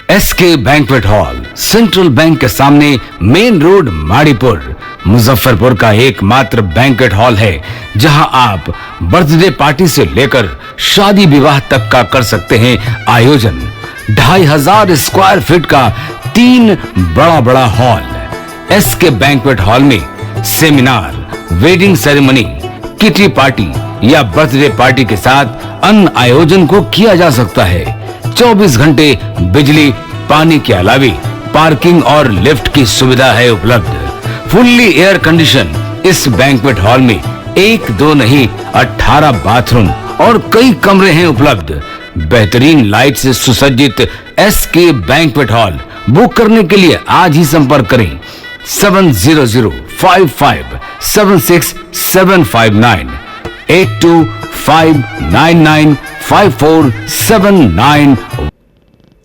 SK banquet hall, central bank के सामने, main road, Maripur, Muzaffarpur का एकमात्र बैंक्वेट हॉल है जहां आप बर्थडे पार्टी से लेकर शादी विवाह तक का कर सकते हैं आयोजन। 2500 स्क्वायर फीट का 3 बड़ा हॉल। एसके बैंक्वेट हॉल में seminar, wedding ceremony, kitty party या बर्थडे पार्टी के साथ अन्य आयोजन को किया जा सकता है। 24 घंटे बिजली पानी के अलावे पार्किंग और लिफ्ट की सुविधा है उपलब्ध। फुल्ली एयर कंडीशन इस बैंक्वेट हॉल में 1, 2 नहीं 18 बाथरूम और कई कमरे हैं उपलब्ध। बेहतरीन लाइट से सुसज्जित एसके बैंक्वेट हॉल बुक करने के लिए आज ही संपर्क करें 7005576759 82599547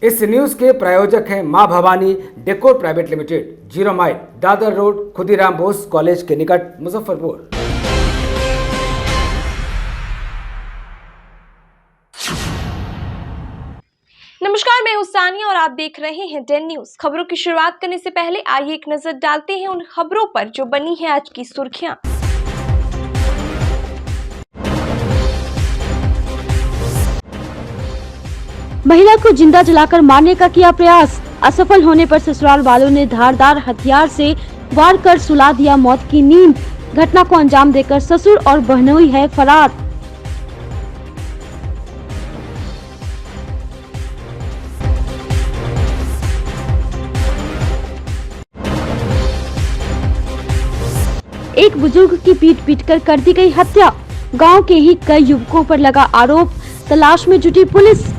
इस न्यूज के प्रायोजक हैं मां Bhavani decor private limited, 0 mile, Dadar road, Khudiram Bose college के निकट, मुजफ्फरपुर। नमस्कार, मैं हूं सानिया और आप देख रहे हैं 10 न्यूज। खबरों की शुरुआत करने से पहले आइए एक नजर डालते हैं उन खबरों पर जो बनी है आज की सुर्खियां। महिला को जिंदा जलाकर मारने का किया प्रयास, असफल होने पर ससुराल वालों ने धारदार हथियार से वार कर सुला दिया मौत की नींद। घटना को अंजाम देकर ससुर और बहनोई है फरार। एक बुजुर्ग की पीट कर दी गई हत्या। गांव के ही कई युवकों पर लगा आरोप, तलाश में जुटी पुलिस।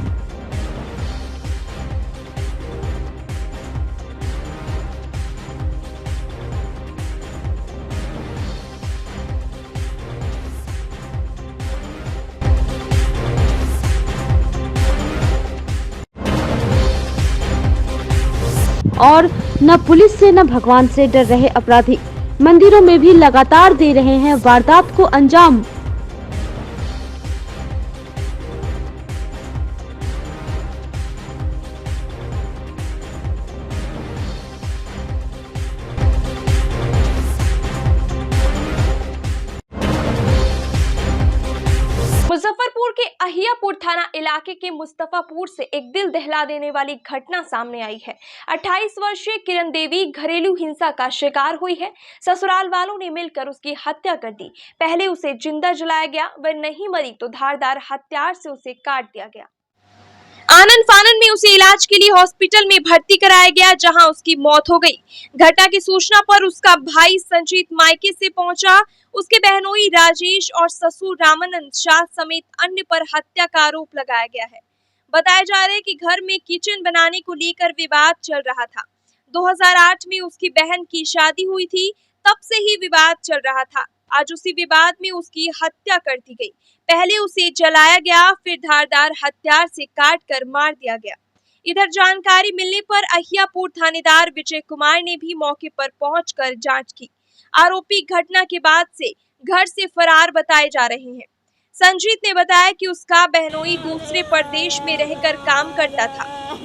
और न पुलिस से न भगवान से डर रहे अपराधी मंदिरों में भी लगातार दे रहे हैं वारदात को अंजाम। मुजफ्फरपुर के अहियापुर थाना इलाके के मुस्तफापुर से एक दिल दहला देने वाली घटना सामने आई है। 28 वर्षीय किरण देवी घरेलू हिंसा का शिकार हुई है। ससुराल वालों ने मिलकर उसकी हत्या कर दी। पहले उसे जिंदा जलाया गया, वह नहीं मरी तो धारदार हथियार से उसे काट दिया गया। आनंद फानन में उसे इलाज के लिए हॉस्पिटल में भर्ती कराया गया, जहां उसकी मौत हो गई। घटना की सूचना पर उसका भाई संजीत मायके से पहुंचा। उसके बहनोई राजेश और ससुर रामानंद शाह समेत अन्य पर हत्या का आरोप लगाया गया है। बताया जा रहा है कि घर में किचन बनाने को लेकर विवाद चल रहा था। 2008 में उसकी बहन की शादी हुई थी, तब से ही विवाद चल रहा था। आज उसी विवाद में उसकी हत्या कर दी गई। पहले उसे जलाया गया, फिर धारदार हथियार से काट कर मार दिया गया। इधर जानकारी मिलने पर अहियापुर थानेदार विजय कुमार ने भी मौके पर पहुंचकर जांच की। आरोपी घटना के बाद से घर से फरार बताए जा रहे हैं। संजीत ने बताया कि उसका बहनोई दूसरे प्रदेश में रहकर काम करता था।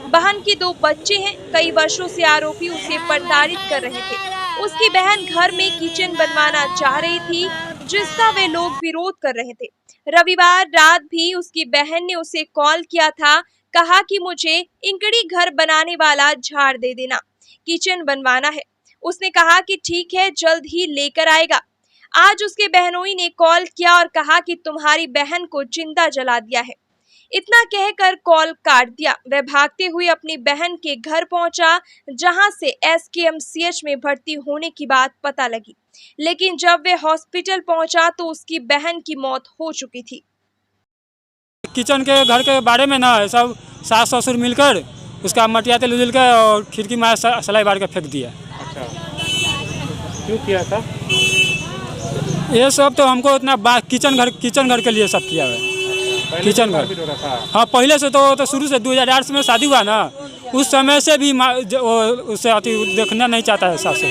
बहन के 2 बच्चे हैं। कई वर्षों से आरोपी उसे प्रताड़ित कर रहे थे। उसकी बहन घर में किचन बनवाना चाह रही थी, जिसका वे लोग विरोध कर रहे थे। रविवार रात भी उसकी बहन ने उसे कॉल किया था, कहा कि मुझे इंकड़ी घर बनाने वाला झाड़ दे देना, किचन बनवाना है। उसने कहा कि ठीक है, जल्द ही लेकर आएगा। आज उसके बहनोई ने कॉल किया और कहा कि तुम्हारी बहन को जिंदा जला दिया है। इतना कहकर कॉल काट दिया। वह भागते हुए अपनी बहन के घर पहुंचा, जहां से SKMCH में भर्ती होने की बात पता लगी। लेकिन जब वह हॉस्पिटल पहुंचा तो उसकी बहन की मौत हो चुकी थी। किचन के घर के बारे में ना सब सास ससुर मिलकर उसका मटिया तेल उजल के और खिड़की में सलाई बार के फेंक दिया। अच्छा, क्यों किया था ये सब? तो हमको इतना किचन घर के लिए सब किया है। किचन घर हाँ, पहले से तो शुरू से 2008 में शादी हुआ ना, उस समय से भी उससे अति देखना नहीं चाहता है सास ससुर।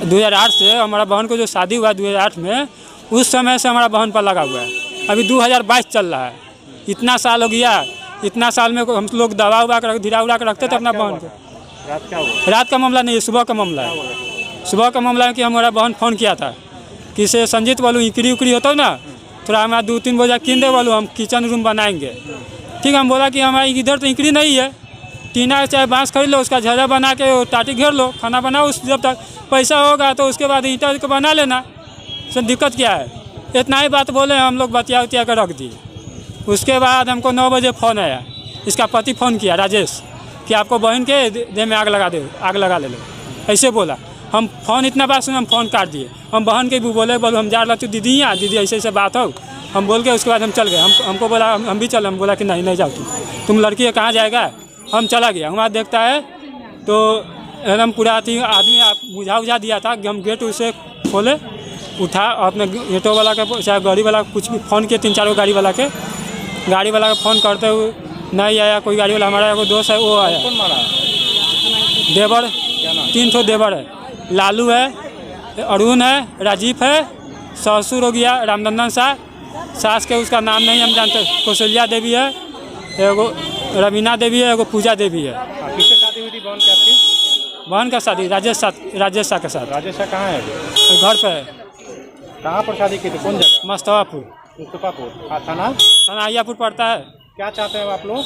2008 से हमारा बहन को जो शादी हुआ 2008 में, उस समय से हमारा बहन पर लगा हुआ है। अभी 2022 चल रहा है, इतना साल हो गया, इतना साल में हम लोग दवा उवा कर धीरा उड़ा कर रखते थे अपना बहन को। रात क्या हुआ? रात का मामला नहीं है, सुबह का मामला है। सुबह का मामला है कि हमारा बहन फ़ोन किया था कि से संजीत बोलूँ इकड़ी उकड़ी होता ना, थोड़ा हमारा 2-3 बोझा कीन दे बोलूँ, हम किचन रूम बनाएंगे। ठीक, हम बोला कि हमारे इधर तो इकड़ी नहीं है, टीना चाहे बांस खरीद लो, उसका झरा बना के टाटी घेर लो, खाना बनाओ, उस जब तक पैसा होगा तो उसके बाद ईंटा को बना लेना, सर दिक्कत क्या है। इतना ही बात बोले, हम लोग बतिया उतिया कर रख दिए। उसके बाद हमको 9 बजे फ़ोन आया, इसका पति फ़ोन किया राजेश कि आपको बहन के देह में आग लगा ले लो, ऐसे बोला। हम फ़ोन इतना बार सुने, हम फ़ोन काट दिए। हम बहन के भी बोले हम जा रहे थे दीदी यहाँ, दीदी ऐसे बात हो, हम बोल के उसके बाद हम चल गए। हमको बोला हम भी चल, हम बोला कि नहीं जाओ तुम लड़की कहाँ जाएगा। हम चला गया, हमारा देखता है तो एकदम पूरा आदमी बुझा उझा दिया था कि हम गेट उसे खोले, उठा अपने गेटों वाला का चाहे गाड़ी वाला कुछ भी फ़ोन किए, 3-4 गाड़ी वाला का फ़ोन करते हुए नहीं आया कोई गाड़ी वाला। हमारा एगो दोस्त है वो आया, कौन मारा? देवर, 3 ठो देवर है, लालू है, अरुण है, राजीव है, ससुर हो गया रामनंदन शाह, सास के उसका नाम नहीं हम जानते, कौशल्या देवी है, एगो रवीना देवी है, एगो पूजा देवी है। किससे शादी हुई थी बहन की आपकी? बहन का शादी राजेश शाह के साथ। राजेश शाह कहाँ है अभी? घर पे है। कहाँ पर शादी की थी, कौन जगह? मुस्तफापुर थाना अहियापुर पड़ता है। क्या चाहते हैं आप लोग?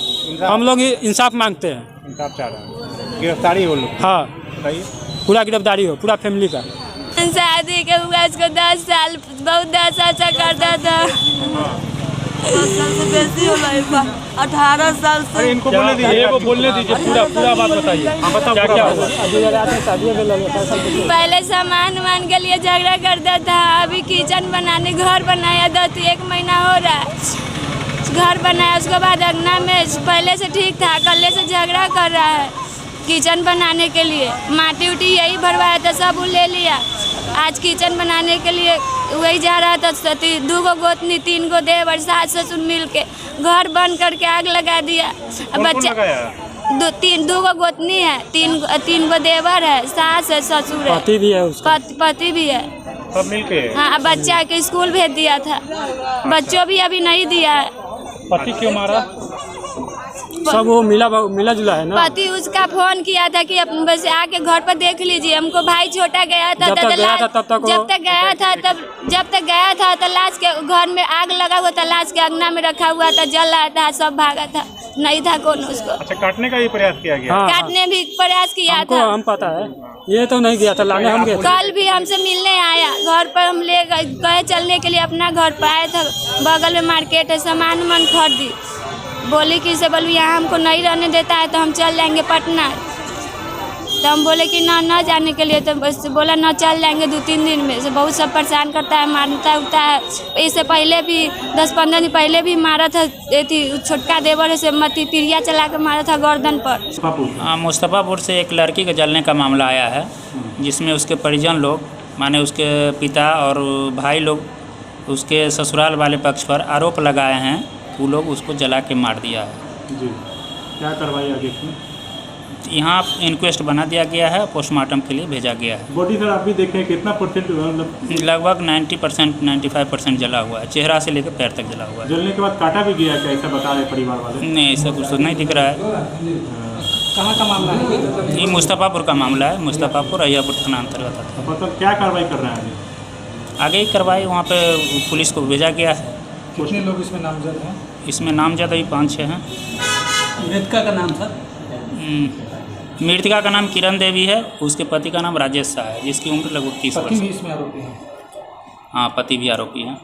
हम लोग इंसाफ मांगते हैं। इंसाफ चाह रहे हैं, गिरफ्तारी हो लोग। हाँ, बताइए। पूरा गिरफ्तारी हो, पूरा फैमिली का। शादी के हुआ इसको 10 साल, बहुत 10 अच्छा करता था। 10 साल से बेसी हो गई, 18 साल से। अरे इनको बोलने दीजिए, वो बोलने दीजिए, पूरा बात बताइए। क्या हुआ? पहले सामान के लिए झगड़ा करता था, अभी किचन बनाने घर बनाया 1 महीना हो रहा है। घर बनाया, उसके बाद अंगना में पहले से ठीक था, कल्ले से झगड़ा कर रहा है किचन बनाने के लिए। माटी उटी यही भरवाया था, सब ले लिया। आज किचन बनाने के लिए वही जा रहा था, 2 गो गोतनी, 3 गो देवर, सास ससुर मिल के घर बंद करके आग लगा दिया। बच्चा 2 गो गोतनी है, 3 गो देवर है, सास है, ससुर है, पति भी है उसका। पति भी है, सब मिलके। हाँ, बच्चा के स्कूल भेज दिया था, बच्चों भी अभी नहीं दिया है। पति क्यों मारा? सब वो मिला जुला है ना। पति उसका फोन किया था कि बस आके घर पर देख लीजिए, हमको भाई छोटा गया था, जब तक गया था तो लाश के घर में आग लगा हुआ था, लाश के अंगना में रखा हुआ था, जल रहा था, सब भागा था, नहीं था कौन उसको। अच्छा, काटने का भी प्रयास किया गया? हाँ, काटने भी प्रयास किया था, हम पता है, ये तो नहीं गया था लाने, हम गए। कल भी हमसे मिलने आया, घर पर हम ले गए चलने के लिए, अपना घर पर आया था, बगल में मार्केट है, सामान खरीदी, बोले कि इसे बोलू यहाँ हमको नहीं रहने देता है तो हम चल जाएंगे पटना। तो हम बोले कि ना जाने के लिए, तो बस बोला ना चल जाएंगे 2-3 दिन में। से बहुत सब परेशान करता है, मारता उठता है। इससे पहले भी 10-15 दिन पहले भी मारा था, छोटका देवर से तिरिया चला के मारा था गर्दन पर। मुस्तफापुर से एक लड़की के जलने का मामला आया है, जिसमें उसके परिजन लोग, माने उसके पिता और भाई लोग उसके ससुराल वाले पक्ष पर आरोप लगाए हैं, वो लोग उसको जला के मार दिया है। जी, क्या कार्रवाई आगे की? यहाँ इंक्वेस्ट बना दिया गया है, पोस्टमार्टम के लिए भेजा गया है। बॉडी सर आप भी देखें कितना परसेंट? लगभग 90%, 95% जला हुआ है, चेहरा से लेकर पैर तक जला हुआ है। जलने के बाद काटा भी गया क्या, ऐसा बता रहे परिवार वाले? नहीं, ऐसा कुछ तो नहीं दिख रहा है। कहाँ का मामला है? ये मुस्तफापुर का मामला है, मुस्तफापुर अहियापुर थाना अंतर्गत आता है। मतलब क्या कार्रवाई कर रहे हैं आगे ही कार्रवाई वहाँ पे पुलिस को भेजा गया है। कितने लोग इसमें नामजद हैं? इसमें नामजद अभी 5-6 हैं। मृतका का नाम सर? मृतका का नाम किरण देवी है, उसके पति का नाम राजेश शाह है, जिसकी उम्र लगभग 30 वर्ष है। इसमें आरोपी है? हाँ, पति भी आरोपी हैं।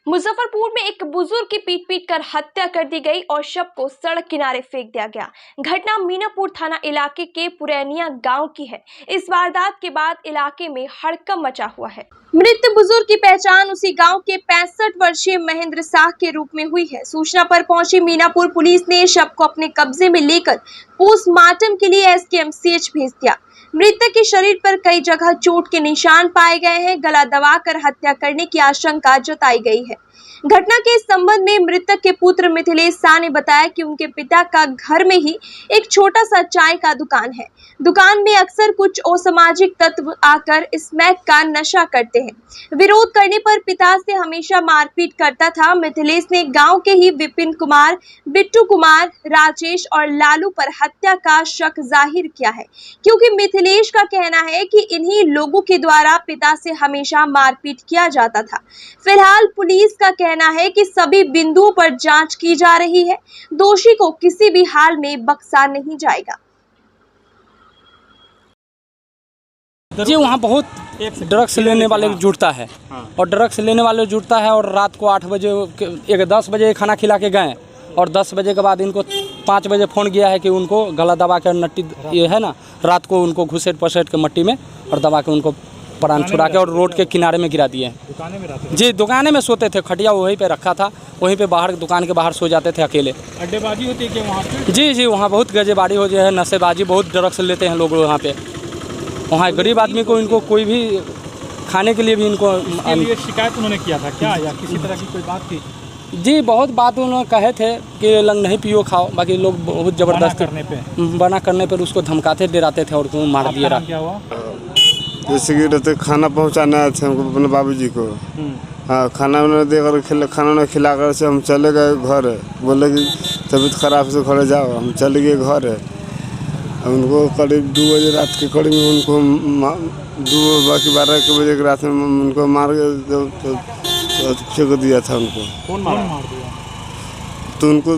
मुजफ्फरपुर में एक बुजुर्ग की पीट कर हत्या कर दी गई और शव को सड़क किनारे फेंक दिया गया। घटना मीनापुर थाना इलाके के पुरैनिया गांव की है। इस वारदात के बाद इलाके में हड़कंप मचा हुआ है। मृत बुजुर्ग की पहचान उसी गांव के 65 वर्षीय महेंद्र शाह के रूप में हुई है। सूचना पर पहुंची मीनापुर पुलिस ने शव को अपने कब्जे में लेकर पोस्टमार्टम के लिए एसकेएमसीएच भेज दिया। मृतक के शरीर पर कई जगह चोट के निशान पाए गए हैं। गला दबाकर हत्या करने की आशंका जताई गई है। घटना के संबंध में मृतक के पुत्र मिथिलेश शाह ने बताया कि उनके पिता का घर में ही एक छोटा सा चाय का दुकान है। दुकान में अक्सर कुछ असामाजिक तत्व आकर स्मैक का नशा करते हैं। विरोध करने पर पिता से हमेशा मारपीट करता था। मिथिलेश ने गांव के ही विपिन कुमार, बिट्टू कुमार, राजेश और लालू पर हत्या का शक जाहिर किया है, क्योंकि मिथिलेश का कहना है कि इन्हीं लोगों के द्वारा पिता से हमेशा मारपीट किया जाता था। फिलहाल पुलिस का कहना है कि सभी बिंदुओं पर जांच की जा रही है। दोषी को किसी भी हाल में बख्शा नहीं जाएगा। जी वहाँ बहुत ड्रग्स लेने वाले जुटता है और ड्रग्स लेने वाले जुटता है और रात को 8 बजे 10 बजे खाना खिला के गए और 10 बजे के बाद इनको 5 बजे फ़ोन किया है कि उनको गला दबा के नट्टी ये है ना, रात को उनको घुसेट पसेट के मट्टी में और दबा के उनको प्राण छुड़ा के और रोड के किनारे में गिरा दिए। दुकाने में रहते जी दुकाने में सोते थे, खटिया वहीं पे रखा था, वहीं पे बाहर दुकान के बाहर सो जाते थे अकेले। अड्डेबाजी होती है क्या वहाँ पे? जी वहाँ बहुत गजेबाड़ी हो जाए, नशेबाजी, बहुत ड्रग्स लेते हैं लोग वहाँ पे। वहाँ गरीब आदमी को इनको कोई भी खाने के लिए भी इनको लिए शिकायत उन्होंने किया था क्या, या किसी तरह की कोई बात थी? जी बहुत बात उन्होंने कहे थे कि लंग नहीं पियो खाओ, बाकी लोग बहुत ज़बरदस्त बना करने पर उसको धमकाते डराते थे और मार दिए। क्या हुआ? जैसे कि रहते खाना पहुंचाना आए थे हमको अपने बाबूजी को। हाँ खाना उन्होंने देकर खाना उन्हें खिलाकर से हम चले गए घर। बोले कि तबीयत खराब से घर जाओ, हम चले गए घर। उनको करीब 2 बजे रात के करीब में उनको 12 बजे के रात में उनको मार के फेंक दिया था उनको। कौन मार दिया? तो उनको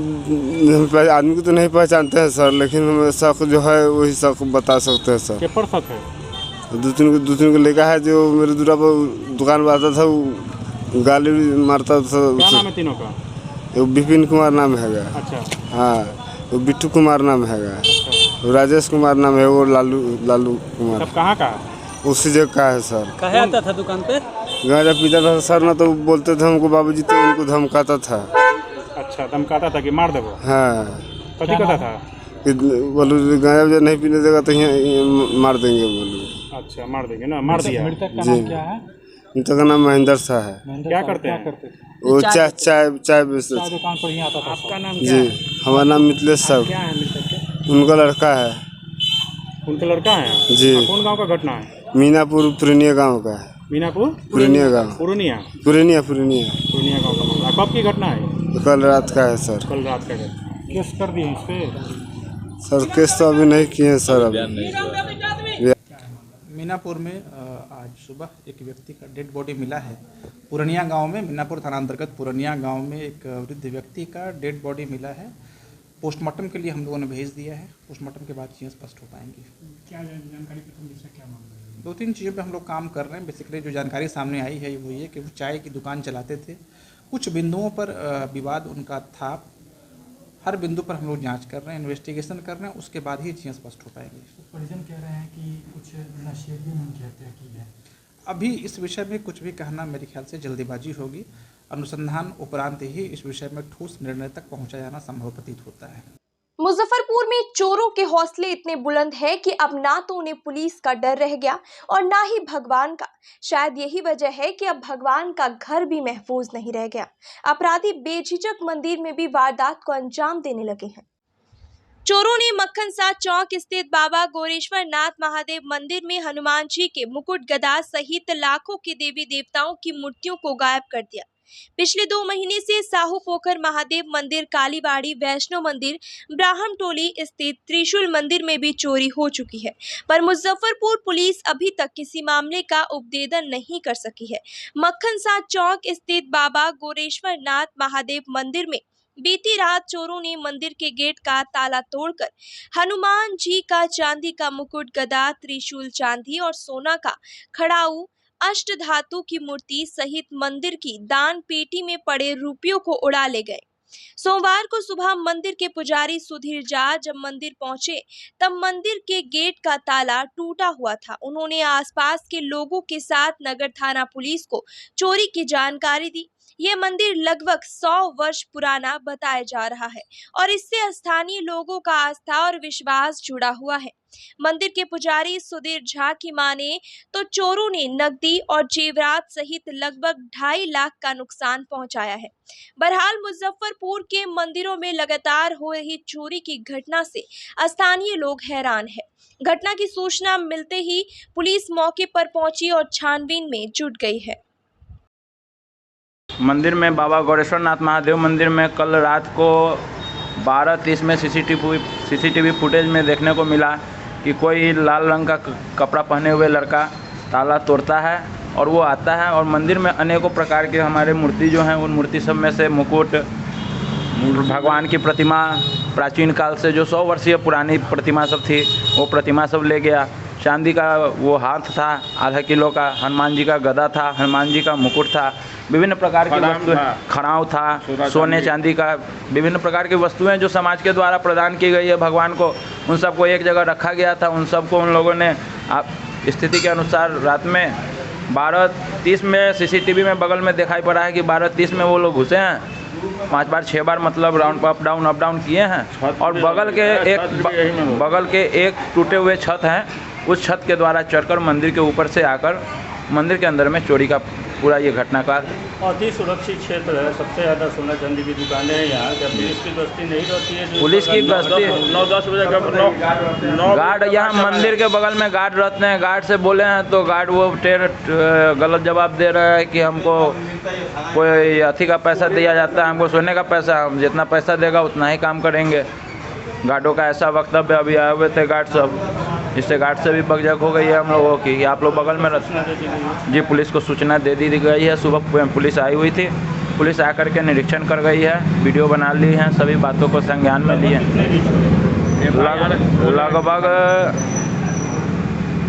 आदमी को तो नहीं पहचानते हैं सर, लेकिन हम शक जो है वही शक बता सकते हैं सर। क्या पर शक है? दो तीन को लड़का है जो मेरे दूरा पर दुकान पर आता था, वो गाली मारता था। क्या नाम है तीनों का? वो विपिन कुमार नाम है। अच्छा। हाँ वो बिट्टू कुमार नाम है। अच्छा। राजेश कुमार नाम है, वो लालू कुमार। सब कहाँ का? उसी जगह का है सर। कहे आता था दुकान पे? गांजा पीता था सर ना, तो बोलते थे हमको बाबूजी, तो उनको धमकाता था। अच्छा धमकाता था कि मार देबो? हाँ कभी कहता था कि बोलो गांजा नहीं पीने देगा तो यहाँ मार देंगे बोलो। अच्छा मार देंगे ना, मार दिया। मृतक का जी। नाम क्या है? मृतक का नाम महेंद्र शाह है। क्या करते हैं? वो चाय बेचते थे। दुकान पर ही आता था। आपका नाम जी हमारा नाम मिथिलेश साहब। क्या है मृतक के? उनका लड़का है। उनका लड़का है? जी। कौन गांव का घटना है? मीनापुर पुरनिया गांव का है। मीनापुर पुरनिया गांव। पुरनिया गांव का मामला। कब की घटना है? कल रात का है सर। कल रात का घटना। केस कर दिए इस पे? सर केस तो अभी नहीं किए हैं सर। अभी मीनापुर में आज सुबह एक व्यक्ति का डेड बॉडी मिला है। पुरनिया गांव में, मीनापुर थाना अंतर्गत पुरनिया गांव में एक वृद्ध व्यक्ति का डेड बॉडी मिला है। पोस्टमार्टम के लिए हम लोगों ने भेज दिया है। पोस्टमार्टम के बाद चीज़ें स्पष्ट हो पाएंगी। क्या जानकारी क्या मामला है? 2-3 चीज़ों पे हम लोग काम कर रहे हैं। बेसिकली जो जानकारी सामने आई है वो ये कि वो चाय की दुकान चलाते थे। कुछ बिंदुओं पर विवाद उनका था। हर बिंदु पर हम लोग जांच कर रहे हैं, इन्वेस्टिगेशन कर रहे हैं, उसके बाद ही चीज़ें स्पष्ट हो पाएंगी। परिजन कह रहे हैं कि कुछ नशेड़ी में उनकी हत्या की है। अभी इस विषय में कुछ भी कहना मेरे ख्याल से जल्दीबाजी होगी। अनुसंधान उपरांत ही इस विषय में ठोस निर्णय तक पहुंचा जाना संभव प्रतीत होता है। मुजफ्फरपुर में चोरों के हौसले इतने बुलंद हैं कि अब ना तो उन्हें पुलिस का डर रह गया और ना ही भगवान का। शायद यही वजह है कि अब भगवान का घर भी महफूज नहीं रह गया। अपराधी बेझिझक मंदिर में भी वारदात को अंजाम देने लगे हैं। चोरों ने मक्खन साथ चौक स्थित बाबा गोरेश्वर नाथ महादेव मंदिर में हनुमान जी के मुकुट गदा सहित लाखों के देवी देवताओं की मूर्तियों को गायब कर दिया। पिछले 2 महीने से साहू पोखर महादेव मंदिर, कालीबाड़ी वैष्णो मंदिर, ब्राह्मण टोली स्थित त्रिशूल मंदिर में भी चोरी हो चुकी है, पर मुजफ्फरपुर पुलिस अभी तक किसी मामले का उपभेदन नहीं कर सकी है। मक्खन साथ चौक स्थित बाबा गोरेश्वर नाथ महादेव मंदिर में बीती रात चोरों ने मंदिर के गेट का ताला तोड़कर हनुमान जी का चांदी का मुकुट गदा, त्रिशूल चांदी और सोना का खड़ाऊ, अष्ट धातु की मूर्ति सहित मंदिर की दान पेटी में पड़े रुपयों को उड़ा ले गए। सोमवार को सुबह मंदिर के पुजारी सुधीर झा जब मंदिर पहुंचे तब मंदिर के गेट का ताला टूटा हुआ था। उन्होंने आसपास के लोगों के साथ नगर थाना पुलिस को चोरी की जानकारी दी। ये मंदिर लगभग 100 वर्ष पुराना बताया जा रहा है और इससे स्थानीय लोगों का आस्था और विश्वास जुड़ा हुआ है। मंदिर के पुजारी सुधीर झा की माने तो चोरों ने नकदी और जेवरात सहित लगभग 2.5 लाख का नुकसान पहुंचाया है। बहरहाल मुजफ्फरपुर के मंदिरों में लगातार हो रही चोरी की घटना से स्थानीय लोग हैरान है। घटना की सूचना मिलते ही पुलिस मौके पर पहुंची और छानबीन में जुट गई है। मंदिर में बाबा गौरेश्वर नाथ महादेव मंदिर में कल रात को 12:30 में सीसीटीवी फुटेज में देखने को मिला कि कोई लाल रंग का कपड़ा पहने हुए लड़का ताला तोड़ता है और वो आता है और मंदिर में अनेकों प्रकार के हमारे मूर्ति जो हैं उन मूर्ति सब में से मुकुट, भगवान की प्रतिमा, प्राचीन काल से जो 100 वर्षीय पुरानी प्रतिमा सब थी वो प्रतिमा सब ले गया। चांदी का वो हाथ था आधा किलो का, हनुमान जी का गदा था, हनुमान जी का मुकुट था, विभिन्न प्रकार की वस्तुएं, खड़ाव था, सोने चांदी का विभिन्न प्रकार की वस्तुएं जो समाज के द्वारा प्रदान की गई है भगवान को, उन सबको एक जगह रखा गया था। उन सबको उन लोगों ने स्थिति के अनुसार रात में 12:30 में सीसीटीवी में बगल में दिखाई पड़ा है कि 12:30 में वो लोग घुसे हैं, 5 बार 6 बार मतलब राउंड अप डाउन किए हैं और बगल के एक टूटे हुए छत हैं, उस छत के द्वारा चढ़कर मंदिर के ऊपर से आकर मंदिर के अंदर में चोरी का पूरा ये घटना का अति सुरक्षित क्षेत्र है। सबसे ज़्यादा सोना चांदी की दुकानें हैं यहाँ। जब पुलिस की गश्ती नहीं रहती है, पुलिस की गश्ती 9-10 बजे गार्ड यहाँ मंदिर के बगल में गार्ड रहते हैं। गार्ड से बोले हैं तो गार्ड वो गलत जवाब दे रहा है कि हमको कोई अथी का पैसा दिया जाता है, हमको सोने का पैसा, हम जितना पैसा देगा उतना ही काम करेंगे। गार्डों का ऐसा वक्तव्य अभी आए हुए थे गार्ड सब, जिससे गार्ड से भी बकझक हो गई है हम लोगों की। आप लोग बगल में जी पुलिस को सूचना दे दी गई है। सुबह पुलिस आई हुई थी, पुलिस आकर के निरीक्षण कर गई है, वीडियो बना ली है, सभी बातों को संज्ञान में लिए। लगभग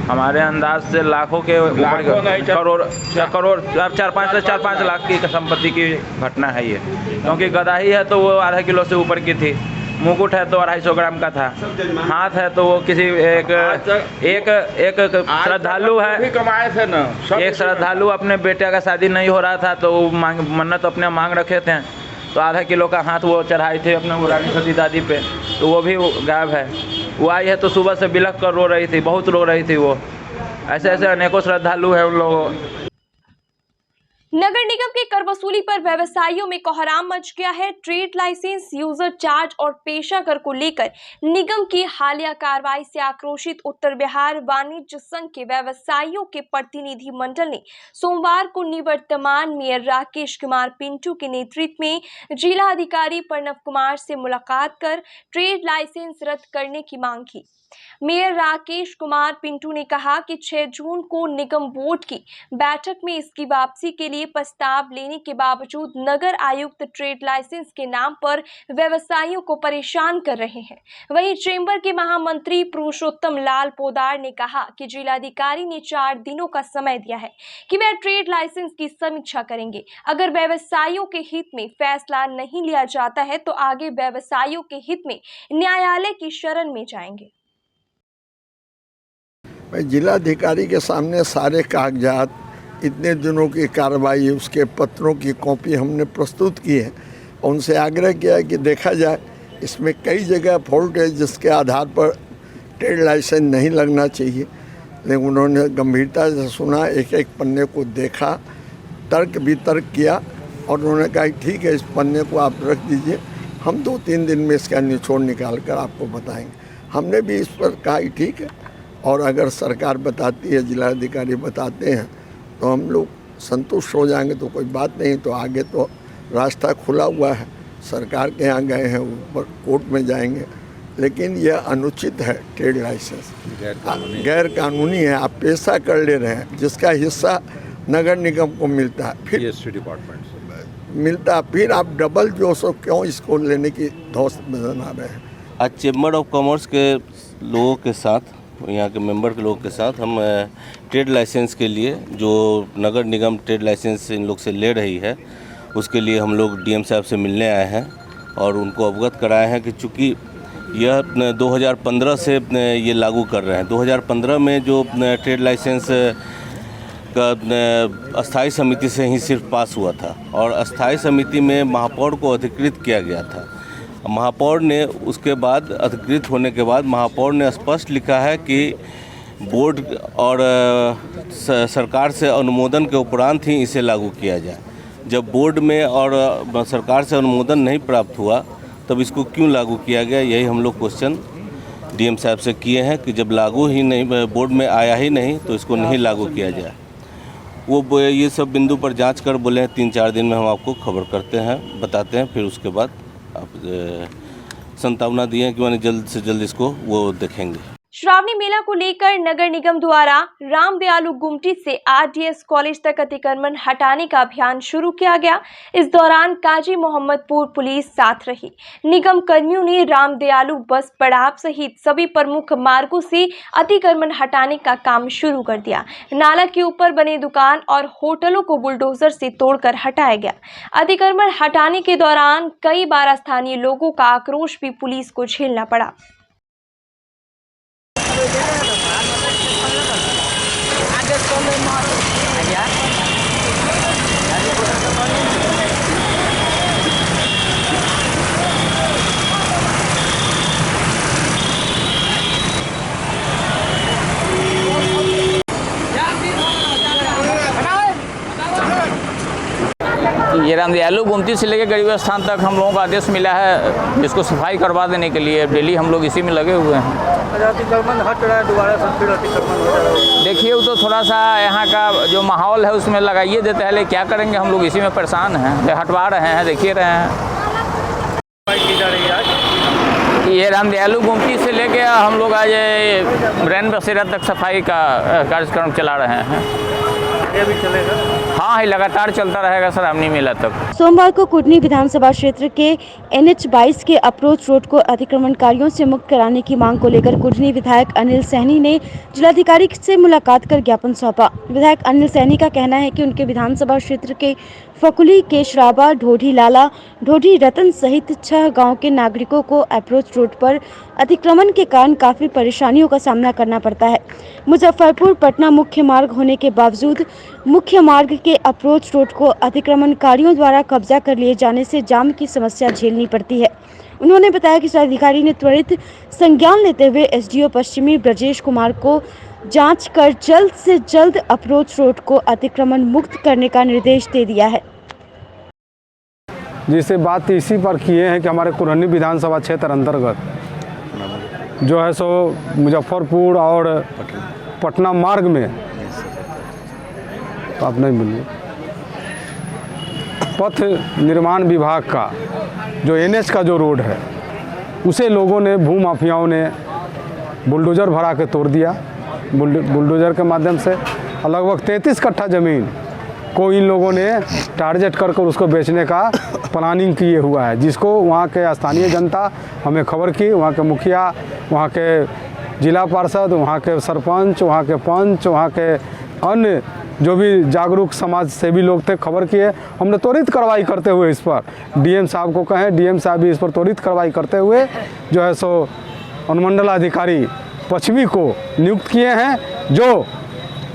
हमारे अंदाज से लाखों के ऊपर, करोड़ 4-5 लाख की संपत्ति की घटना है ये, क्योंकि गदा ही है तो वो आधा किलो से ऊपर की थी, मुकुट है तो 250 ग्राम का था, हाथ है तो वो किसी एक श्रद्धालु है, कमाए थे ना, एक श्रद्धालु अपने बेटे का शादी नहीं हो रहा था तो वो मन्नत अपने मांग रखे थे, तो आधा किलो का हाथ वो चढ़ाए थे अपने पुरानी सती दादी पे, तो वो भी गायब है। वो आई है तो सुबह से बिलख कर रो रही थी, बहुत रो रही थी वो। ऐसे ऐसे अनेकों श्रद्धालु हैं उन लोगों। नगर निगम के कर वसूली पर व्यवसायियों में कोहराम मच गया है। ट्रेड लाइसेंस, यूजर चार्ज और पेशा कर को लेकर निगम की हालिया कार्रवाई से आक्रोशित उत्तर बिहार वाणिज्य संघ के व्यवसायियों के प्रतिनिधि मंडल ने सोमवार को निवर्तमान मेयर राकेश कुमार पिंटू के नेतृत्व में जिला अधिकारी प्रणव कुमार से मुलाकात कर ट्रेड लाइसेंस रद्द करने की मांग की। मेयर राकेश कुमार पिंटू ने कहा कि 6 जून को निगम बोर्ड की बैठक में इसकी वापसी के लिए प्रस्ताव लेने के बावजूद नगर आयुक्त ट्रेड लाइसेंस के नाम पर व्यवसायियों को परेशान कर रहे हैं। वहीं चेंबर के महामंत्री पुरुषोत्तम लाल पोदार ने कहा कि जिलाधिकारी ने 4 दिनों का समय दिया है कि वह ट्रेड लाइसेंस की समीक्षा करेंगे। अगर व्यवसायियों के हित में फैसला नहीं लिया जाता है तो आगे व्यवसायियों के हित में न्यायालय की शरण में जाएंगे। मैं जिलाधिकारी के सामने सारे कागजात, इतने दिनों की कार्रवाई, उसके पत्रों की कॉपी हमने प्रस्तुत की है और उनसे आग्रह किया है कि देखा जाए इसमें कई जगह फॉल्ट है जिसके आधार पर ट्रेड लाइसेंस नहीं लगना चाहिए। लेकिन उन्होंने गंभीरता से सुना, एक एक पन्ने को देखा, तर्क वितर्क किया और उन्होंने कहा ठीक है इस पन्ने को आप रख दीजिए, हम 2-3 दिन में इसका निचोड़ निकाल कर आपको बताएंगे। हमने भी इस पर कहा ठीक है, और अगर सरकार बताती है, जिलाधिकारी बताते हैं तो हम लोग संतुष्ट हो जाएंगे तो कोई बात नहीं, तो आगे तो रास्ता खुला हुआ है। सरकार के यहाँ गए हैं, ऊपर कोर्ट में जाएंगे, लेकिन यह अनुचित है। ट्रेड लाइसेंस गैर कानूनी है, आप पेशा कर ले रहे हैं जिसका हिस्सा नगर निगम को मिलता है, फिर डिपार्टमेंट से मिलता है, फिर आप डबल जो सो क्यों इसको लेने की धौस बना रहे हैं। आज चेंबर ऑफ कॉमर्स के लोगों के साथ, यहाँ के मेंबर के लोगों के साथ हम ट्रेड लाइसेंस के लिए, जो नगर निगम ट्रेड लाइसेंस इन लोग से ले रही है, उसके लिए हम लोग डीएम साहब से मिलने आए हैं और उनको अवगत कराए हैं कि चूँकि यह 2015 से ये लागू कर रहे हैं। 2015 में जो ट्रेड लाइसेंस का अस्थाई समिति से ही सिर्फ पास हुआ था और अस्थाई समिति में महापौर को अधिकृत किया गया था। महापौर ने उसके बाद अधिकृत होने के बाद महापौर ने स्पष्ट लिखा है कि बोर्ड और सरकार से अनुमोदन के उपरांत ही इसे लागू किया जाए। जब बोर्ड में और सरकार से अनुमोदन नहीं प्राप्त हुआ तब इसको क्यों लागू किया गया, यही हम लोग क्वेश्चन डीएम साहब से किए हैं कि जब लागू ही नहीं, बोर्ड में आया ही नहीं तो इसको नहीं लागू किया जाए। वो ये सब बिंदु पर जांच कर बोले हैं 3-4 दिन में हम आपको खबर करते हैं, बताते हैं। फिर उसके बाद आप संतावना दिए हैं कि मैंने जल्द से जल्द इसको वो देखेंगे। श्रावणी मेला को लेकर नगर निगम द्वारा राम दयालु गुमटी से आरडीएस कॉलेज तक अतिक्रमण हटाने का अभियान शुरू किया गया। इस दौरान काजी मोहम्मदपुर पुलिस साथ रही। निगम कर्मियों ने राम दयालु बस पड़ाव सहित सभी प्रमुख मार्गों से अतिक्रमण हटाने का काम शुरू कर दिया। नाला के ऊपर बने दुकान और होटलों को बुलडोजर से तोड़कर हटाया गया। अतिक्रमण हटाने के दौरान कई बार स्थानीय लोगों का आक्रोश भी पुलिस को झेलना पड़ा। ये राम दयालु गुमटी से लेकर गरीब स्थान तक हम लोगों को आदेश मिला है जिसको सफाई करवा देने के लिए। डेली हम लोग इसी में लगे हुए हैं। अतिक्रमण हट रहा है, दोबारा से फिर अतिक्रमण हो रहा है। देखिए वो तो थोड़ा सा यहाँ का जो माहौल है उसमें लगाइए देते हैं, लेकिन क्या करेंगे, हम लोग इसी में परेशान हैं। हटवा रहे हैं, देखिए रहे हैं। की जा रही है आज ये राम दयालु गुमटी से लेके हम लोग आज रैन बसेरा तक सफाई का कार्यक्रम चला रहे हैं। ये भी चलेगा? हाँ, लगातार चलता रहेगा श्रावणी मेला तक। सोमवार को कुटनी विधानसभा क्षेत्र के NH 22 के अप्रोच रोड को अतिक्रमणकारियों से मुक्त कराने की मांग को लेकर कुटनी विधायक अनिल सहनी ने जिलाधिकारी से मुलाकात कर ज्ञापन सौंपा। विधायक अनिल सहनी का कहना है कि उनके विधानसभा क्षेत्र के फकुली, केशराबा, ढोढी लाला, ढोढी रतन सहित 6 गांव के नागरिकों को अप्रोच रोड पर अतिक्रमण के कारण काफी परेशानियों का सामना करना पड़ता है। मुजफ्फरपुर पटना मुख्य मार्ग होने के बावजूद मुख्य मार्ग के अप्रोच रोड को अतिक्रमणकारियों द्वारा कब्जा कर लिए जाने से जाम की समस्या झेलनी पड़ती है। उन्होंने बताया कि जिलाधिकारी ने त्वरित संज्ञान लेते हुए एसडीओ पश्चिमी ब्रजेश कुमार को जांच कर जल्द से जल्द अप्रोच रोड को अतिक्रमण मुक्त करने का निर्देश दे दिया है। जिससे बात इसी पर किए हैं कि हमारे कुरहनी विधानसभा क्षेत्र अंतर्गत जो है सो मुजफ्फरपुर और पटना मार्ग में तो आप नहीं मिलिए पथ निर्माण विभाग का जो NH का जो रोड है उसे लोगों ने, भूमाफियाओं ने बुलडोज़र भरा के तोड़ दिया। बुलडोज़र के माध्यम से लगभग 33 कट्ठा ज़मीन को इन लोगों ने टारगेट कर उसको बेचने का प्लानिंग किए हुआ है, जिसको वहाँ के स्थानीय जनता हमें खबर की। वहाँ के मुखिया, वहाँ के जिला पार्षद, वहाँ के सरपंच, वहाँ के पंच, वहाँ के अन्य जो भी जागरूक समाज सेवी लोग थे, खबर किए। हमने त्वरित कार्रवाई करते हुए इस पर डीएम साहब को कहें, डीएम साहब भी इस पर त्वरित कार्रवाई करते हुए जो है सो अनुमंडलाधिकारी पश्चिमी को नियुक्त किए हैं, जो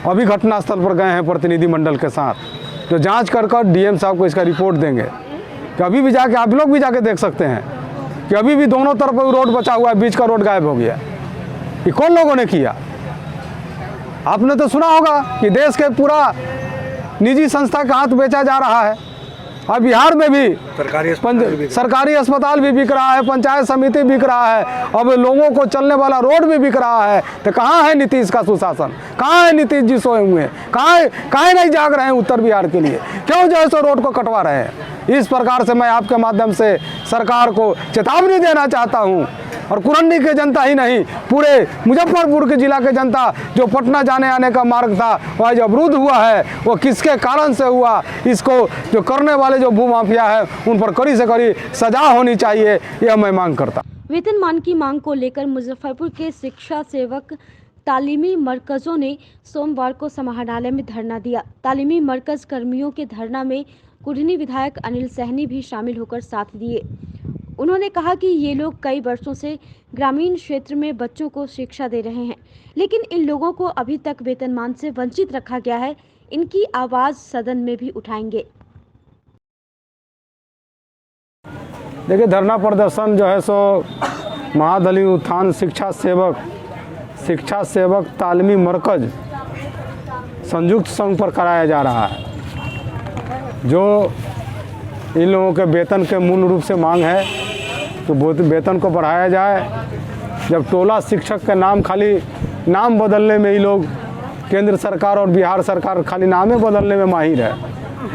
अभी घटनास्थल पर गए हैं प्रतिनिधि मंडल के साथ, जो जांच कर डीएम साहब को इसका रिपोर्ट देंगे। कि अभी भी जाके आप लोग भी जाके देख सकते हैं कि अभी भी दोनों तरफ रोड बचा हुआ है, बीच का रोड गायब हो गया। ये कौन लोगों ने किया? आपने तो सुना होगा कि देश के पूरा निजी संस्था का हाथ बेचा जा रहा है। अब बिहार में भी सरकारी अस्पताल भी बिक रहा है, पंचायत समिति बिक रहा है, अब लोगों को चलने वाला रोड भी बिक रहा है। तो कहाँ है नीतीश का सुशासन? कहाँ है नीतीश जी सोए हुए हैं? कहाँ नहीं जाग रहे हैं उत्तर बिहार के लिए? क्यों जो है सो रोड को कटवा रहे हैं? इस प्रकार से मैं आपके माध्यम से सरकार को चेतावनी देना चाहता हूँ। और कुरहनी की जनता ही नहीं, पूरे मुजफ्फरपुर के जिला के जनता, जो पटना जाने आने का मार्ग था वह जो अवरुद्ध हुआ है, वो किसके कारण से हुआ? इसको जो करने वाले जो भूमाफिया है उन पर कड़ी से कड़ी सजा होनी चाहिए, यह मैं मांग करता। वेतनमान की मांग को लेकर मुजफ्फरपुर के शिक्षा सेवक तालीमी मरकजों ने सोमवार को समाहरणालय में धरना दिया। तालीमी मरकज कर्मियों के धरना में कुटनी विधायक अनिल सहनी भी शामिल होकर साथ दिए। उन्होंने कहा कि ये लोग कई वर्षों से ग्रामीण क्षेत्र में बच्चों को शिक्षा दे रहे हैं, लेकिन इन लोगों को अभी तक वेतनमान से वंचित रखा गया है। इनकी आवाज़ सदन में भी उठाएंगे। देखिए, धरना प्रदर्शन जो है सो महादलित उत्थान शिक्षा सेवक तालीमी मरकज संयुक्त संघ पर कराया जा रहा है। जो इन लोगों के वेतन के मूल रूप से मांग है तो वेतन को बढ़ाया जाए। जब टोला शिक्षक का नाम खाली नाम बदलने में ही लोग, केंद्र सरकार और बिहार सरकार खाली नामे बदलने में माहिर है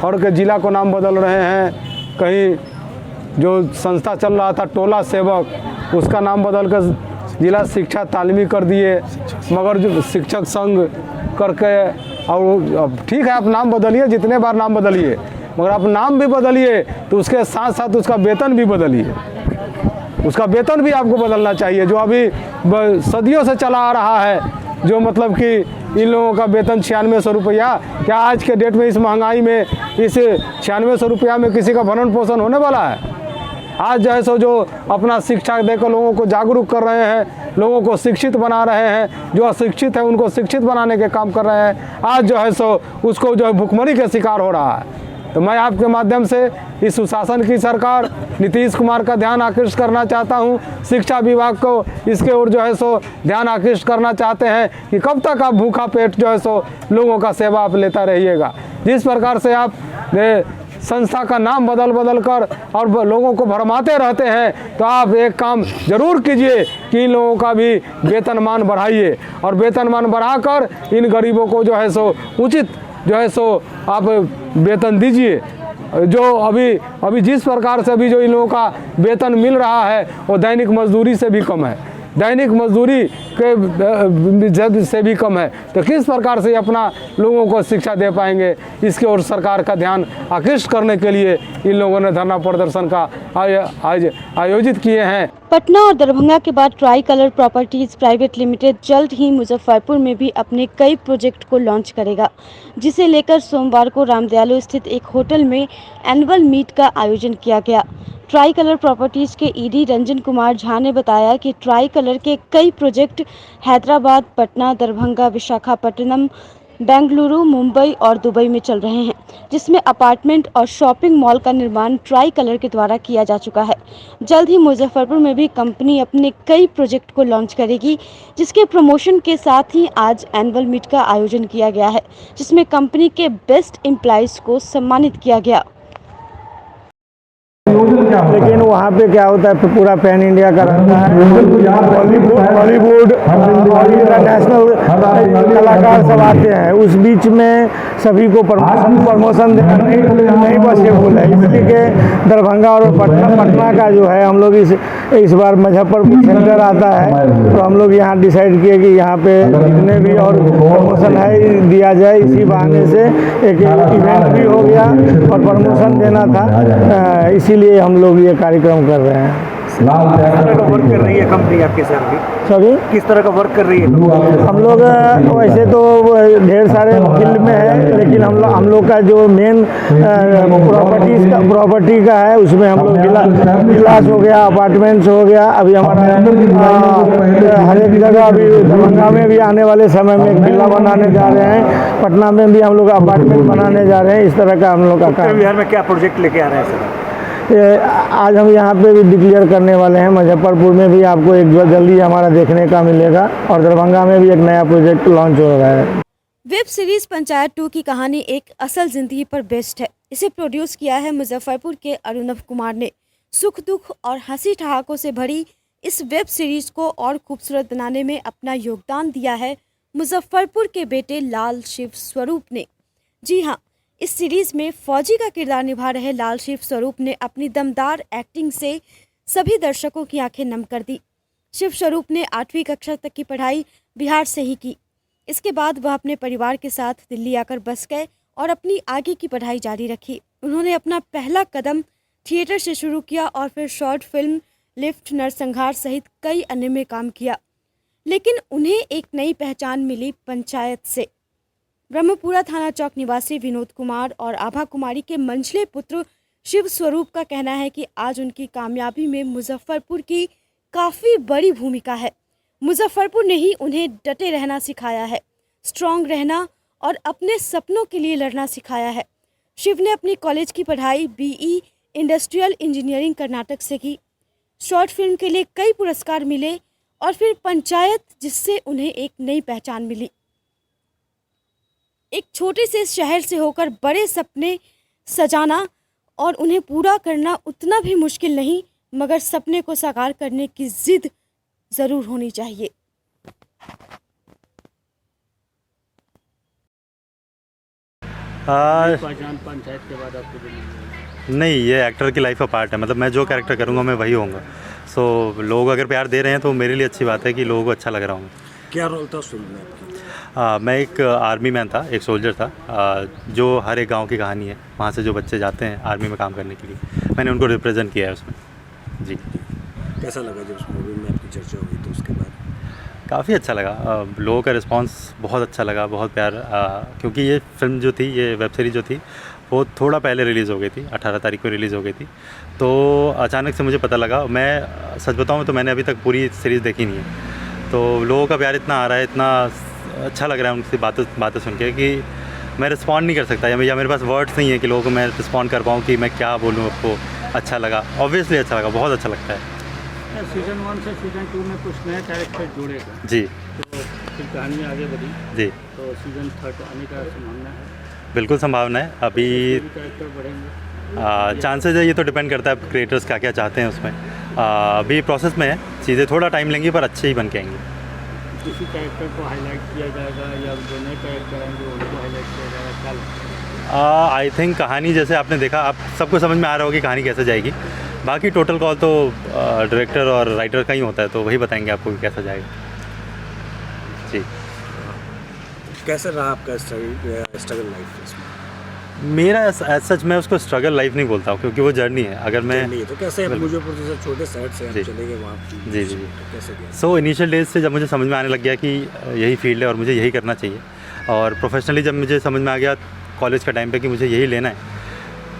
और के ज़िला को नाम बदल रहे हैं। कहीं जो संस्था चल रहा था टोला सेवक, उसका नाम बदल कर जिला शिक्षा तालीमी कर दिए, मगर जो शिक्षक संघ करके, और ठीक है आप नाम बदलिए, जितने बार नाम बदलिए, मगर आप नाम भी बदलिए तो उसके साथ साथ उसका वेतन भी बदलिए। उसका वेतन भी आपको बदलना चाहिए। जो अभी सदियों से चला आ रहा है, जो मतलब कि इन लोगों का वेतन 9600 रुपया, क्या आज के डेट में इस महंगाई में इस 9600 रुपया में किसी का भरण पोषण होने वाला है? आज जो है सो जो अपना शिक्षा देकर लोगों को जागरूक कर रहे हैं, लोगों को शिक्षित बना रहे हैं, जो अशिक्षित है उनको शिक्षित बनाने के काम कर रहे हैं, आज जो है सो उसको जो है भुखमरी के शिकार हो रहा है। तो मैं आपके माध्यम से इस सुशासन की सरकार नीतीश कुमार का ध्यान आकृष्ट करना चाहता हूं, शिक्षा विभाग को इसके ओर जो है सो ध्यान आकृष्ट करना चाहते हैं कि कब तक आप भूखा पेट जो है सो लोगों का सेवा आप लेता रहिएगा। जिस प्रकार से आप संस्था का नाम बदल कर और लोगों को भरमाते रहते हैं, तो आप एक काम जरूर कीजिए कि इन लोगों का भी वेतनमान बढ़ाइए और वेतनमान बढ़ाकर इन गरीबों को जो है सो उचित जो है सो आप वेतन दीजिए। जो अभी जिस प्रकार से अभी जो इन लोगों का वेतन मिल रहा है वो दैनिक मजदूरी से भी कम है, दैनिक मजदूरी के से भी कम है। तो किस प्रकार से अपना लोगों को शिक्षा दे पाएंगे, इसके ओर सरकार का ध्यान आकृष्ट करने के लिए इन लोगों ने धरना प्रदर्शन का आयोजित किए हैं। पटना और दरभंगा के बाद try colour properties private limited जल्द ही मुजफ्फरपुर में भी अपने कई प्रोजेक्ट को लॉन्च करेगा, जिसे लेकर सोमवार को रामदयालु स्थित एक होटल में एनुअल मीट का आयोजन किया गया। ट्राई कलर प्रॉपर्टीज के ईडी रंजन कुमार झा ने बताया कि ट्राई कलर के कई प्रोजेक्ट हैदराबाद, पटना, दरभंगा, विशाखापट्टनम, बेंगलुरु, मुंबई और दुबई में चल रहे हैं, जिसमें अपार्टमेंट और शॉपिंग मॉल का निर्माण ट्राई कलर के द्वारा किया जा चुका है। जल्द ही मुजफ्फरपुर में भी कंपनी अपने कई प्रोजेक्ट को लॉन्च करेगी, जिसके प्रमोशन के साथ ही आज एनुअल मीट का आयोजन किया गया है, जिसमें कंपनी के बेस्ट एम्प्लॉइज को सम्मानित किया गया। लेकिन वहाँ पे क्या होता है, पूरा पैन इंडिया का रहता है, बॉलीवुड और इंटरनेशनल कलाकार सब आते हैं। उस बीच में सभी को प्रमोशन देना नहीं पॉसिबल है, इसलिए कि दरभंगा और पटना का जो है हम लोग इस बार मुजफ्फरपुर सेंटर आता है, तो हम लोग यहाँ डिसाइड किए कि यहाँ पे जितने भी और प्रमोशन है दिया जाए। इसी बहाने से एक इवेंट भी हो गया और प्रमोशन देना था, इसीलिए हम लोग ये कार्यक्रम कर रहे हैं। किस तरह का वर्क कर रही है कंपनी आपके साथ भी? सभी किस तरह का वर्क कर रही है? हम लोग वैसे तो ढेर सारे फील्ड में है, लेकिन हम लोग का जो मेन प्रॉपर्टी का है, उसमें हम लोग विलास हो गया, अपार्टमेंट्स हो गया। अभी हमारा हर एक जगह, अभी दरभंगा में भी आने वाले समय में एक विला बनाने जा रहे हैं, पटना में भी हम लोग अपार्टमेंट बनाने जा रहे हैं। इस तरह का हम लोग का काम। बिहार में क्या प्रोजेक्ट लेके आ रहे हैं सर? आज हम यहाँ पे भी डिक्लेयर करने वाले हैं। मुजफ्फरपुर में भी आपको एक जल्दी हमारा देखने का मिलेगा और दरभंगा में भी एक नया प्रोजेक्ट लॉन्च हो रहा है। वेब सीरीज पंचायत 2 की कहानी एक असल जिंदगी पर बेस्ड है। इसे प्रोड्यूस किया है मुजफ्फरपुर के अरुणव कुमार ने। सुख दुख और हंसी ठहाकों से भरी इस वेब सीरीज को और खूबसूरत बनाने में अपना योगदान दिया है मुजफ्फरपुर के बेटे लाल शिव स्वरूप ने। जी हाँ, इस सीरीज में फौजी का किरदार निभा रहे लाल शिव स्वरूप ने अपनी दमदार एक्टिंग से सभी दर्शकों की आंखें नम कर दी। शिव स्वरूप ने 8वीं कक्षा तक की पढ़ाई बिहार से ही की। इसके बाद वह अपने परिवार के साथ दिल्ली आकर बस गए और अपनी आगे की पढ़ाई जारी रखी। उन्होंने अपना पहला कदम थिएटर से शुरू किया और फिर शॉर्ट फिल्म लिफ्ट, नरसंहार सहित कई अन्य में काम किया, लेकिन उन्हें एक नई पहचान मिली पंचायत से। ब्रह्मपुरा थाना चौक निवासी विनोद कुमार और आभा कुमारी के मंझले पुत्र शिव स्वरूप का कहना है कि आज उनकी कामयाबी में मुजफ्फरपुर की काफ़ी बड़ी भूमिका है। मुजफ्फरपुर ने ही उन्हें डटे रहना सिखाया है, स्ट्रॉन्ग रहना और अपने सपनों के लिए लड़ना सिखाया है। शिव ने अपनी कॉलेज की पढ़ाई BE इंडस्ट्रियल इंजीनियरिंग कर्नाटक से की। शॉर्ट फिल्म के लिए कई पुरस्कार मिले और फिर पंचायत, जिससे उन्हें एक नई पहचान मिली। एक छोटे से शहर से होकर बड़े सपने सजाना और उन्हें पूरा करना उतना भी मुश्किल नहीं, मगर सपने को साकार करने की जिद ज़रूर होनी चाहिए। पहचान पंचायत के बाद आपको नहीं, ये एक्टर की लाइफ का पार्ट है। मतलब मैं जो कैरेक्टर करूँगा मैं वही होऊंगा। सो लोग अगर प्यार दे रहे हैं तो मेरे लिए अच्छी बात है कि लोगों को अच्छा लग रहा हूँ। क्या रोल था उस फिल्म में आपकी? मैं एक आर्मी मैन था, एक सोल्जर था, जो हर एक गांव की कहानी है। वहाँ से जो बच्चे जाते हैं आर्मी में काम करने के लिए, मैंने उनको रिप्रेजेंट किया है उसमें। जी। कैसा लगा जब उस मूवी में आपकी चर्चा हुई तो उसके बाद? काफ़ी अच्छा लगा, लोगों का रिस्पांस बहुत अच्छा लगा, बहुत प्यार। क्योंकि ये फिल्म जो थी, ये वेब सीरीज़ जो थी, वो थोड़ा पहले रिलीज़ हो गई थी, 18 तारीख को रिलीज़ हो गई थी। तो अचानक से मुझे पता लगा, मैं सच बताऊँ तो मैंने अभी तक पूरी सीरीज़ देखी नहीं है। तो लोगों का प्यार इतना आ रहा है, इतना अच्छा लग रहा है उनकी बातें सुन के कि मैं रिस्पॉन्ड नहीं कर सकता, या मेरे पास वर्ड्स नहीं है कि लोगों को मैं रिस्पॉन्ड कर पाऊँ कि मैं क्या बोलूँ आपको। अच्छा लगा, ऑब्वियसली अच्छा लगा, बहुत अच्छा लगता है। सीज़न 1 से सीज़न 2 में कुछ नए कैरेक्टर जोड़ेगा जी, तो फिर कहानी आगे बढ़ी जी, तो सीज़न 3 आने का संभावना है? बिल्कुल संभावना है। अभी कैरेक्टर बढ़ेंगे, चांसेस है, ये तो डिपेंड करता है क्रिएटर्स क्या क्या चाहते हैं उसमें। अभी प्रोसेस में है, चीज़ें थोड़ा टाइम लेंगी पर अच्छे ही बन के आएंगी। किसी कैरेक्टर को हाईलाइट किया जाएगा या जो नए कैरेक्टर आएंगे उनको हाईलाइट किया जाएगा, क्या लगता है? आई थिंक कहानी जैसे आपने देखा, आप सबको समझ में आ रहा होगा कि कहानी कैसे जाएगी। बाकी टोटल कॉल तो डायरेक्टर और राइटर का ही होता है, तो वही बताएंगे आपको कि कैसा जाएगा। जी। कैसा रहा आपका स्ट्रगल लाइफ इसमें? मेरा एज सच मैं उसको स्ट्रगल लाइफ नहीं बोलता हूँ, क्योंकि वो जर्नी है। अगर मैं तो कैसे मुजफ्फरपुर जैसे छोटे शहर से हम चले गए वहाँ? जी जी। कैसे गया? सो इनिशियल डेज से जब मुझे समझ में आने लग गया कि यही फील्ड है और मुझे यही करना चाहिए, और प्रोफेशनली जब मुझे समझ में आ गया कॉलेज के टाइम पे कि मुझे यही लेना है,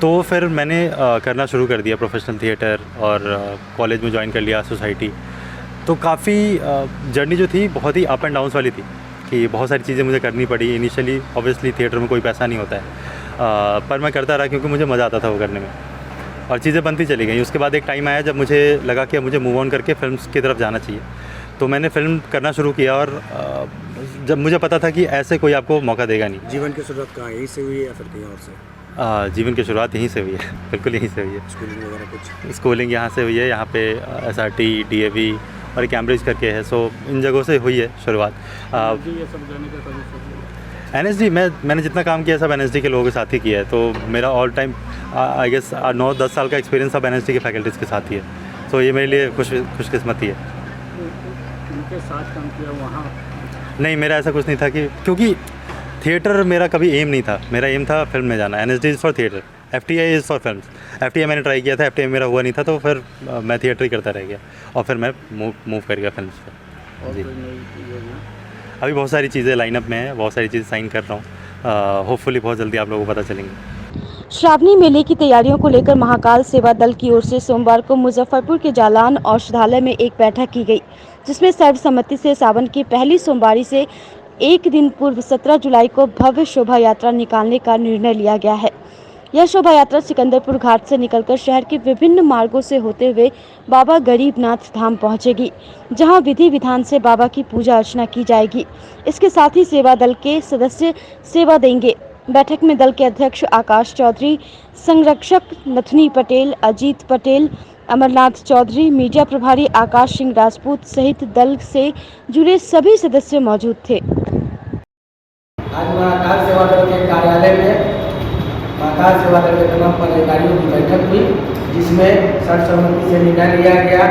तो फिर मैंने करना शुरू कर दिया प्रोफेशनल थिएटर, और कॉलेज में ज्वाइन कर लिया सोसाइटी। तो काफ़ी जर्नी जो थी बहुत ही अप एंड डाउन्स वाली थी, कि बहुत सारी चीज़ें मुझे करनी पड़ी। इनिशियली ऑब्वियसली थिएटर में कोई पैसा नहीं होता है, पर मैं करता रहा क्योंकि मुझे मज़ा आता था वो करने में, और चीज़ें बनती चली गई। उसके बाद एक टाइम आया जब मुझे लगा कि मुझे मूव ऑन करके फिल्म्स की तरफ जाना चाहिए, तो मैंने फ़िल्म करना शुरू किया। और जब मुझे पता था कि ऐसे कोई आपको मौका देगा नहीं। जीवन की शुरुआत कहाँ, यहीं से हुई है या फिर कहीं और से? जीवन की शुरुआत यहीं से हुई है, बिल्कुल यहीं से हुई है। स्कूलिंग वगैरह कुछ? स्कूलिंग यहाँ से हुई है, यहाँ पे SRT, DAV और कैम्ब्रिज करके है। सो इन जगहों से हुई है शुरुआत। ये सब जाने का कभी NSD मैंने जितना काम किया सब NSD के लोगों के साथ ही किया है, तो मेरा ऑल टाइम आई गेस 9-10 साल का एक्सपीरियंस सब NSD के फैकल्टीज़ के साथ ही है। तो ये मेरे लिए खुशकिस्मती है। उनके साथ काम किया वहाँ? नहीं, मेरा ऐसा कुछ नहीं था, कि क्योंकि थिएटर मेरा कभी एम नहीं था। मेरा एम था फिल्म में जाना। NSD is for theatre, FTI is for film. FTI मैंने ट्राई किया था, FTI मेरा हुआ नहीं था, तो फिर मैं थिएटर ही करता रह गया, और फिर मैं मूव कर गया फिल्म पर। जी। अभी बहुत सारी चीज़ें लाइनअप में हैं, बहुत सारी चीज़ें साइन कर रहा हूँ। होपफुली बहुत जल्दी आप लोगों को पता चलेंगे। श्रावणी मेले की तैयारियों को लेकर महाकाल सेवा दल की ओर से सोमवार को मुजफ्फरपुर के जालान औषधालय में एक बैठक की गई, जिसमें सर्वसम्मति से सावन की पहली सोमवारी से एक दिन पूर्व 17 जुलाई को भव्य शोभा यात्रा निकालने का निर्णय लिया गया है। यह शोभा यात्रा सिकंदरपुर घाट से निकलकर शहर के विभिन्न मार्गों से होते हुए बाबा गरीबनाथ धाम पहुंचेगी, जहां विधि विधान से बाबा की पूजा अर्चना की जाएगी। इसके साथ ही सेवा दल के सदस्य सेवा देंगे। बैठक में दल के अध्यक्ष आकाश चौधरी, संरक्षक नथनी पटेल, अजीत पटेल, अमरनाथ चौधरी, मीडिया प्रभारी आकाश सिंह राजपूत सहित दल से जुड़े सभी सदस्य मौजूद थे। आज महाकाल सेवा दल के कार्यालय में महाकाल सेवा दल के तमाम पदाधिकारियों की बैठक हुई, जिसमें सर्वसम्मति से निर्णय लिया गया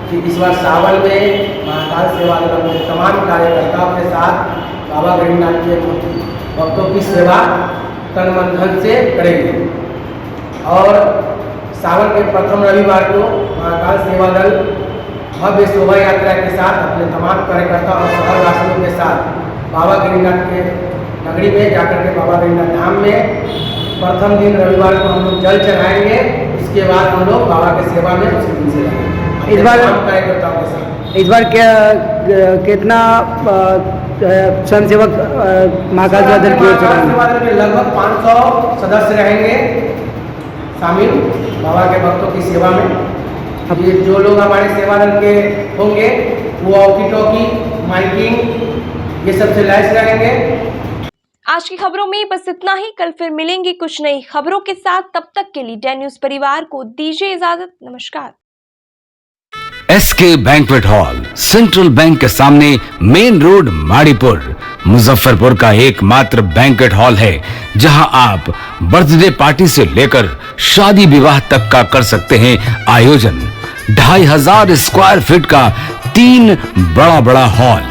कि इस बार सावन में महाकाल सेवा दल के तमाम कार्यकर्ताओं के साथ बाबा गरीबनाथ के भक्तों की सेवा तन मन धन से करेंगे। और सावन के प्रथम रविवार को महाकाल सेवा दल भव्य शोभा यात्रा के साथ अपने तमाम कार्यकर्ता और शहरवासियों के साथ बाबा गरीबनाथ के नगरी में जाकर के बाबा गरीबनाथ धाम में प्रथम दिन रविवार को हम लोग जल चढ़ाएंगे। इसके बाद हम लोग बाबा की सेवा में उसी दिन से जाएंगे इस बार हम कार्यकर्ताओं के साथ। इस बार कितना स्वयंसेवक महाकाल सेवा दल की ओर से रहेंगे? लगभग 500 सदस्य रहेंगे शामिल बाबा के भक्तों की सेवा में। अब ये जो लोग हमारे सेवा दल के होंगे वो वॉकी टॉकी, माइकिंग ये सबसे लैस रहेंगे। आज की खबरों में बस इतना ही। कल फिर मिलेंगे कुछ नई खबरों के साथ। तब तक के लिए डैन न्यूज़ परिवार को दीजिए इजाजत। नमस्कार। SK banquet hall central bank के सामने मेन रोड माड़ीपुर मुजफ्फरपुर का एकमात्र बैंक्वेट हॉल है जहां आप बर्थडे पार्टी से लेकर शादी विवाह तक का कर सकते हैं आयोजन। 2500 स्क्वायर फीट का 3 बड़ा हॉल।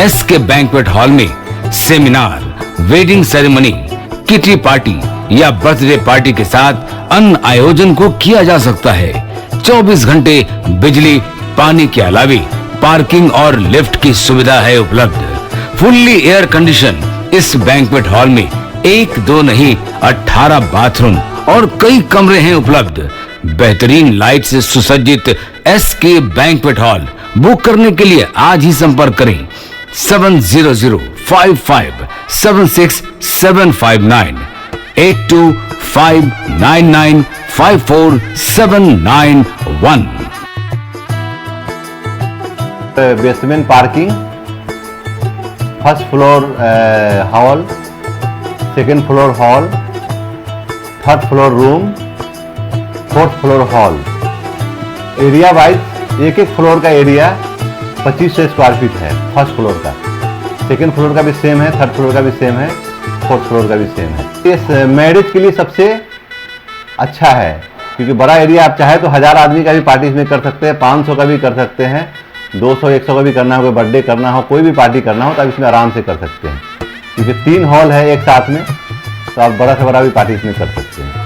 एसके बैंक्वेट हॉल में seminar, wedding ceremony, kitty party या बर्थडे पार्टी के साथ अन्य आयोजन को किया जा सकता है। 24 घंटे बिजली पानी के अलावा पार्किंग और लिफ्ट की सुविधा है उपलब्ध। फुल्ली एयर कंडीशन इस बैंक्वेट हॉल में 1, 2 नहीं 18 बाथरूम और कई कमरे हैं उपलब्ध। बेहतरीन लाइट से सुसज्जित एसके बैंक्वेट हॉल बुक करने के लिए आज ही संपर्क करें 7005576759 8259954791। Basement parking, first floor hall, second floor hall, third floor room, fourth floor hall. Area wise एक फ्लोर का एरिया 2500 स्क्वायर फीट है फर्स्ट फ्लोर का। सेकेंड फ्लोर का भी सेम है, थर्ड फ्लोर का भी सेम है, फोर्थ फ्लोर का भी सेम है। इस मैरिज के लिए सबसे अच्छा है क्योंकि बड़ा एरिया आप चाहे तो 1000 आदमी का भी पार्टी इसमें कर सकते हैं, 500 का भी कर सकते हैं, 200-100 का भी करना हो, कोई बर्थडे करना हो, कोई भी पार्टी करना हो तो आप इसमें आराम से कर सकते हैं क्योंकि 3 हॉल है एक साथ में, तो आप बड़ा से बड़ा भी पार्टी इसमें कर सकते हैं।